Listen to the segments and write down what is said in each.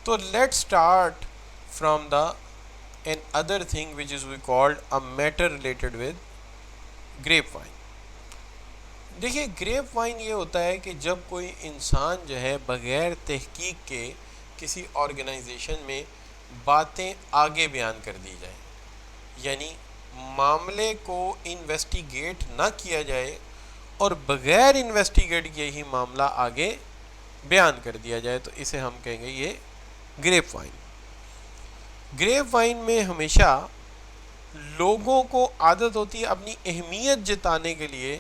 تو let start from the another thing which is we called a matter related with grape wine. دیکھیے grape وائن یہ ہوتا ہے کہ جب کوئی انسان جو ہے بغیر تحقیق کے کسی آرگنائزیشن میں باتیں آگے بیان کر دی جائیں، یعنی معاملے کو انویسٹیگیٹ نہ کیا جائے اور بغیر انویسٹیگیٹ کیے ہی معاملہ آگے بیان کر دیا جائے، تو اسے ہم کہیں گے یہ گریپ وائن. گریپ وائن میں ہمیشہ لوگوں کو عادت ہوتی ہے اپنی اہمیت جتانے کے لیے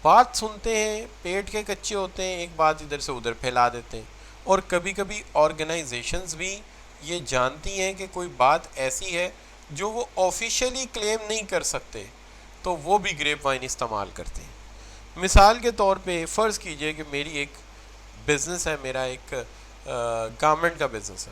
بات سنتے ہیں، پیٹ کے کچے ہوتے ہیں، ایک بات ادھر سے ادھر پھیلا دیتے ہیں. اور کبھی کبھی آرگنائزیشنز بھی یہ جانتی ہیں کہ کوئی بات ایسی ہے جو وہ آفیشیلی کلیم نہیں کر سکتے، تو وہ بھی گریپ وائن استعمال کرتے ہیں. مثال کے طور پہ فرض کیجئے کہ میری ایک بزنس ہے، میرا ایک گارمنٹ کا بزنس ہے،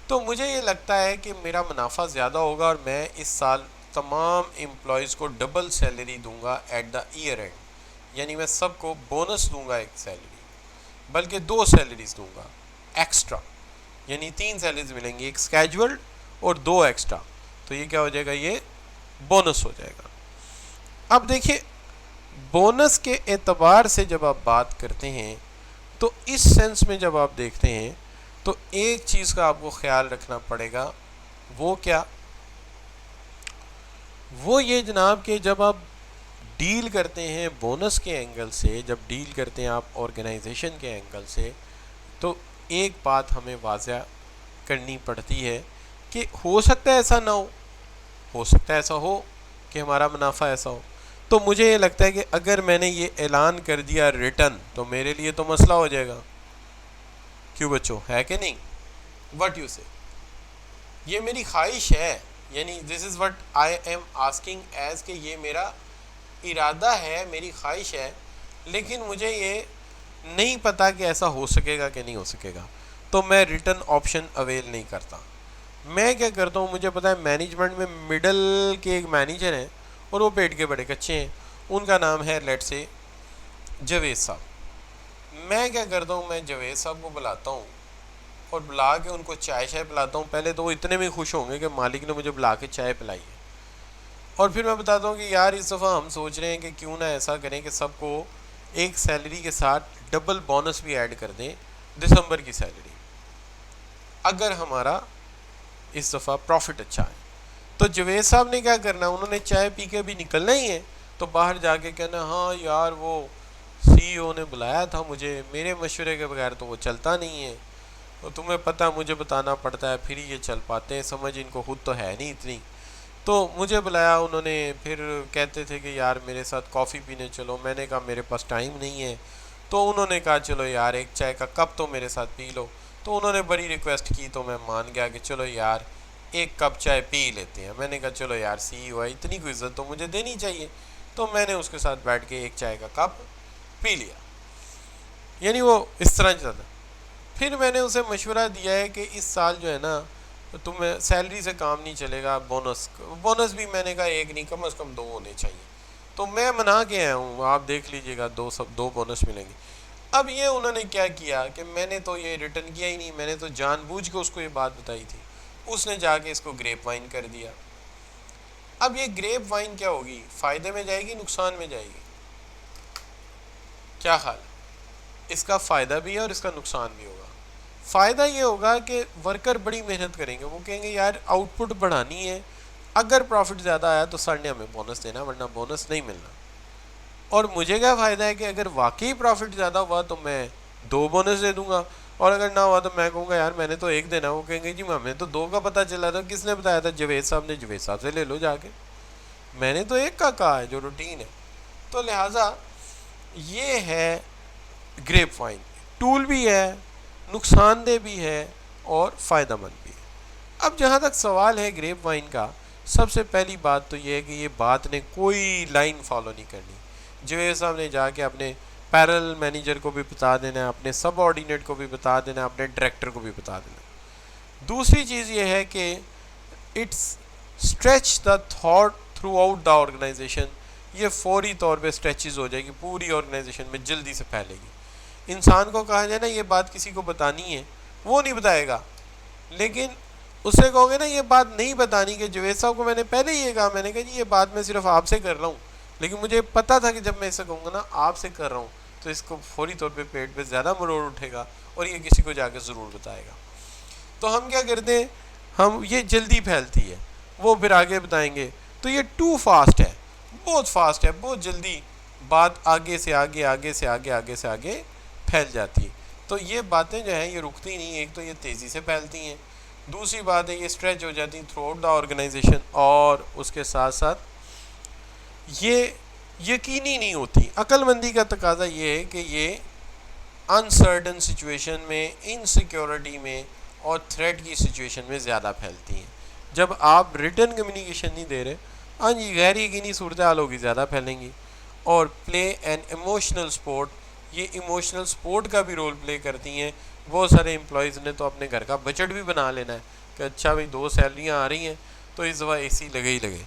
تو مجھے یہ لگتا ہے کہ میرا منافع زیادہ ہوگا اور میں اس سال تمام امپلائیز کو ڈبل سیلری دوں گا ایٹ دا ایئر اینڈ، یعنی میں سب کو بونس دوں گا، ایک سیلری بلکہ 2 سیلریز دوں گا ایکسٹرا، یعنی 3 سیلریز ملیں گی، ایک اسکیجولڈ اور 2 ایکسٹرا. تو یہ کیا ہو جائے گا؟ یہ بونس ہو جائے گا. اب دیکھیے بونس کے اعتبار سے جب آپ بات کرتے ہیں تو اس سینس میں جب آپ دیکھتے ہیں تو ایک چیز کا آپ کو خیال رکھنا پڑے گا. وہ کیا؟ وہ یہ جناب کہ جب آپ ڈیل کرتے ہیں بونس کے اینگل سے، جب ڈیل کرتے ہیں آپ آرگنائزیشن کے اینگل سے، تو ایک بات ہمیں واضح کرنی پڑتی ہے کہ ہو سکتا ہے ایسا نہ ہو سکتا ہے ایسا ہو کہ ہمارا منافع ایسا ہو. تو مجھے یہ لگتا ہے کہ اگر میں نے یہ اعلان کر دیا ریٹن تو میرے لیے تو مسئلہ ہو جائے گا. کیوں بچوں، ہے کہ نہیں؟ وٹ یو سے؟ یہ میری خواہش ہے، یعنی this is what I am asking as, کہ یہ میرا ارادہ ہے، میری خواہش ہے، لیکن مجھے یہ نہیں پتا کہ ایسا ہو سکے گا کہ نہیں ہو سکے گا، تو میں ریٹرن آپشن اویل نہیں کرتا. میں کیا کرتا ہوں، مجھے پتا ہے مینجمنٹ میں مڈل کے ایک مینیجر ہیں اور وہ پیٹ کے بڑے کچے ہیں، ان کا نام ہے لیٹ سے جاوید صاحب. میں کیا کرتا ہوں، میں جاوید صاحب کو بلاتا ہوں اور بلا کے ان کو چائے پلاتا ہوں. پہلے تو وہ اتنے میں خوش ہوں گے کہ مالک نے مجھے بلا کے چائے پلائی ہے، اور پھر میں بتاتا ہوں کہ یار اس دفعہ ہم سوچ رہے ہیں کہ کیوں نہ ایسا کریں کہ سب کو ایک سیلری کے ساتھ ڈبل بونس بھی ایڈ کر دیں دسمبر کی سیلری، اگر ہمارا اس دفعہ پروفٹ اچھا ہے. تو جاوید صاحب نے کیا کرنا، انہوں نے چائے پی کے بھی نکلنا ہی ہے، تو باہر جا کے کہنا ہاں یار وہ سی او نے بلایا تھا مجھے، میرے مشورے کے بغیر تو وہ چلتا نہیں ہے، تو تمہیں پتہ مجھے بتانا پڑتا ہے پھر یہ چل پاتے ہیں، سمجھ ان کو خود تو ہے نہیں اتنی، تو مجھے بلایا انہوں نے. پھر کہتے تھے کہ یار میرے ساتھ کافی پینے چلو، میں نے کہا میرے پاس ٹائم نہیں ہے، تو انہوں نے کہا چلو یار ایک چائے کا کپ تو میرے ساتھ پی لو. تو انہوں نے بڑی ریکویسٹ کی تو میں مان گیا کہ چلو یار ایک کپ چائے پی لیتے ہیں. میں نے کہا چلو یار سی ہوا اتنی کوئی عزت تو مجھے دینی چاہیے، تو میں نے اس کے ساتھ بیٹھ کے ایک چائے کا کپ پی لیا، یعنی وہ اس طرح چلتا. پھر میں نے اسے مشورہ دیا ہے کہ اس سال جو ہے نا تمہیں سیلری سے کام نہیں چلے گا، بونس بھی میں نے کہا ایک نہیں، کم از کم 2 ہونے چاہیے. تو میں منا کے آیا ہوں، آپ دیکھ لیجئے گا 2 بونس ملیں گے. اب یہ انہوں نے کیا کیا کہ میں نے تو یہ ریٹرن کیا ہی نہیں، میں نے تو جان بوجھ کے اس کو یہ بات بتائی تھی، اس نے جا کے اس کو گریپ وائن کر دیا. اب یہ گریپ وائن کیا ہوگی، فائدے میں جائے گی نقصان میں جائے گی؟ کیا خیال ہے؟ اس کا فائدہ بھی ہے اور اس کا نقصان بھی ہوگا. فائدہ یہ ہوگا کہ ورکر بڑی محنت کریں گے، وہ کہیں گے یار آؤٹ پٹ بڑھانی ہے، اگر پروفٹ زیادہ آیا تو سر نے ہمیں بونس دینا، ورنہ بونس نہیں ملنا. اور مجھے کیا فائدہ ہے کہ اگر واقعی پروفٹ زیادہ ہوا تو میں 2 بونس دے دوں گا، اور اگر نہ ہوا تو میں کہوں گا یار میں نے تو 1 دینا. وہ کہیں گے جی ہمیں تو 2 کا پتہ چلا تھا، کس نے بتایا تھا؟ جاوید صاحب نے. جاوید صاحب سے لے لو جا کے، میں نے تو 1 کا کہا ہے جو روٹین ہے. تو لہٰذا یہ ہے گریپ وائن، ٹول بھی ہے، نقصان دہ بھی ہے اور فائدہ مند بھی ہے. اب جہاں تک سوال ہے گریپ وائن کا، سب سے پہلی بات تو یہ ہے کہ یہ بات نے کوئی لائن فالو نہیں کرنی. جاوید صاحب نے جا کے اپنے پیرل مینیجر کو بھی بتا دینا ہے، اپنے سب آرڈینیٹ کو بھی بتا دینا ہے، اپنے ڈائریکٹر کو بھی بتا دینا ہے. دوسری چیز یہ ہے کہ it's stretch the that throughout the organisation, یہ فوری طور پہ اسٹریچز ہو جائے گی، پوری آرگنائزیشن میں جلدی سے پھیلے گی. انسان کو کہا جائے نا یہ بات کسی کو بتانی ہے وہ نہیں بتائے گا. لیکن اس سے کہو گے نا یہ بات نہیں بتانی کہ جوید صاحب کو میں نے پہلے یہ کہا, میں نے کہا جی یہ بات میں صرف آپ سے کر رہا ہوں, لیکن مجھے پتا تھا کہ جب میں اسے کہوں گا نا آپ سے کر رہا ہوں تو اس کو فوری طور پہ پیٹ پہ زیادہ مروڑ اٹھے گا اور یہ کسی کو جا کے ضرور بتائے گا. تو ہم کیا کرتے ہیں, ہم یہ جلدی پھیلتی ہے, وہ پھر آگے بتائیں گے, تو یہ ٹو فاسٹ ہے, بہت فاسٹ ہے, بہت جلدی بات آگے سے آگے آگے سے آگے آگے سے آگے پھیل جاتی ہے. تو یہ باتیں جو ہیں یہ رکتی نہیں, ایک تو یہ تیزی سے پھیلتی ہیں, دوسری بات ہے یہ اسٹریچ ہو جاتی ہیں تھرو آؤٹ دا آرگنائزیشن, اور اس کے ساتھ ساتھ یہ یقینی نہیں ہوتی. عقل مندی کا تقاضا یہ ہے کہ یہ انسرٹن سچویشن میں, انسیکیورٹی میں اور تھریٹ کی سچویشن میں زیادہ پھیلتی ہیں. جب آپ ریٹن کمیونیکیشن نہیں دے رہے, ہاں جی غیر یقینی صورتحال ہوگی, زیادہ پھیلیں گی. اور پلے این ایموشنل سپورٹ, یہ ایموشنل سپورٹ کا بھی رول پلے کرتی ہیں. بہت سارے امپلائیز نے تو اپنے گھر کا بجٹ بھی بنا لینا ہے کہ اچھا بھائی 2 سیلریاں آ رہی ہیں تو اس دفعہ اے سی لگے ہی لگے.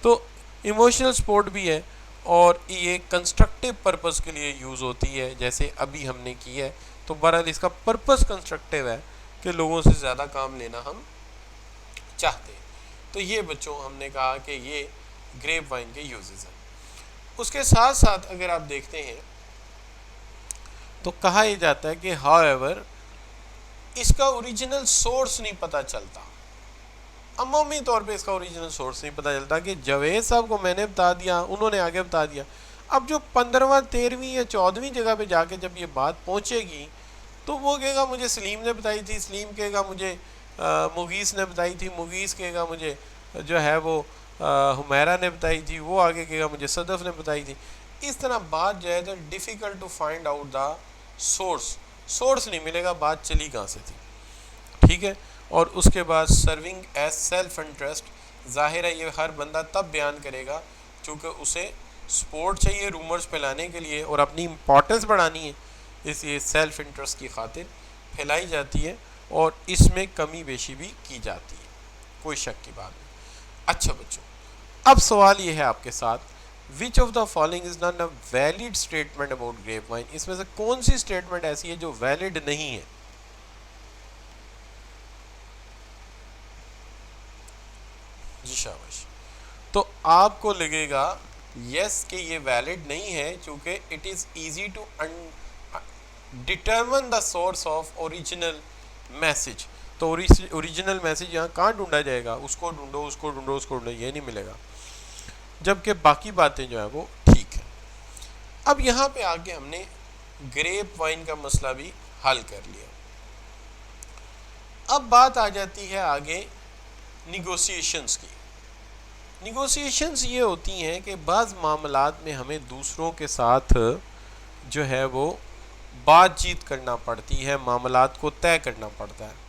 تو ایموشنل سپورٹ بھی ہے, اور یہ کنسٹرکٹیو پرپس کے لیے یوز ہوتی ہے جیسے ابھی ہم نے کی ہے. تو بہرحال اس کا پرپس کنسٹرکٹیو ہے کہ لوگوں سے زیادہ کام لینا ہم چاہتے ہیں. تو یہ بچوں ہم نے کہا کہ یہ گریپ وائن کے یوزز ہیں. اس کے ساتھ ساتھ اگر آپ دیکھتے ہیں تو کہا یہ جاتا ہے کہ ہاؤ ایور اس کا اوریجنل سورس نہیں پتہ چلتا, عمومی طور پہ اس کا اوریجنل سورس نہیں پتہ چلتا کہ جوید صاحب کو میں نے بتا دیا, انہوں نے آگے بتا دیا. اب جو 15واں 13ویں یا 14ویں جگہ پہ جا کے جب یہ بات پہنچے گی تو وہ کہے گا مجھے سلیم نے بتائی تھی, سلیم کہے گا مجھے مغیث نے بتائی تھی, مغیث کہے گا مجھے جو ہے وہ حمیرہ نے بتائی تھی, وہ آگے کہے گا مجھے صدف نے بتائی تھی. اس طرح بات جو ہے تو difficult to find out the source نہیں ملے گا, بات چلی کہاں سے تھی. ٹھیک ہے. اور اس کے بعد سرونگ ایز سیلف انٹرسٹ, ظاہر ہے یہ ہر بندہ تب بیان کرے گا چونکہ اسے سپورٹ چاہیے رومرز پھیلانے کے لیے اور اپنی امپورٹنس بڑھانی ہے, اس لیے سیلف انٹرسٹ کی خاطر پھیلائی جاتی ہے اور اس میں کمی بیشی بھی کی جاتی ہے, کوئی شک کی بات نہیں. اچھا بچوں, اب سوال یہ ہے آپ کے ساتھ, which of the following is not a valid statement about grape wine, اس میں سے کون سی اسٹیٹمنٹ ایسی ہے جو ویلڈ نہیں ہے؟ جی شاباش. تو آپ کو لگے گا یس کہ یہ ویلڈ نہیں ہے چونکہ it is easy to determine the source of original message. تو اوریجنل میسج یہاں کہاں ڈھونڈا جائے گا, اس کو ڈھونڈو اس کو ڈھونڈو اس کو ڈھونڈو, یہ نہیں ملے گا, جبکہ باقی باتیں جو ہیں وہ ٹھیک ہیں. اب یہاں پہ آگے ہم نے گریپ وائن کا مسئلہ بھی حل کر لیا. اب بات آ جاتی ہے آگے نیگوسیشنز کی. نیگوسیشنز یہ ہوتی ہیں کہ بعض معاملات میں ہمیں دوسروں کے ساتھ جو ہے وہ بات چیت کرنا پڑتی ہے, معاملات کو طے کرنا پڑتا ہے.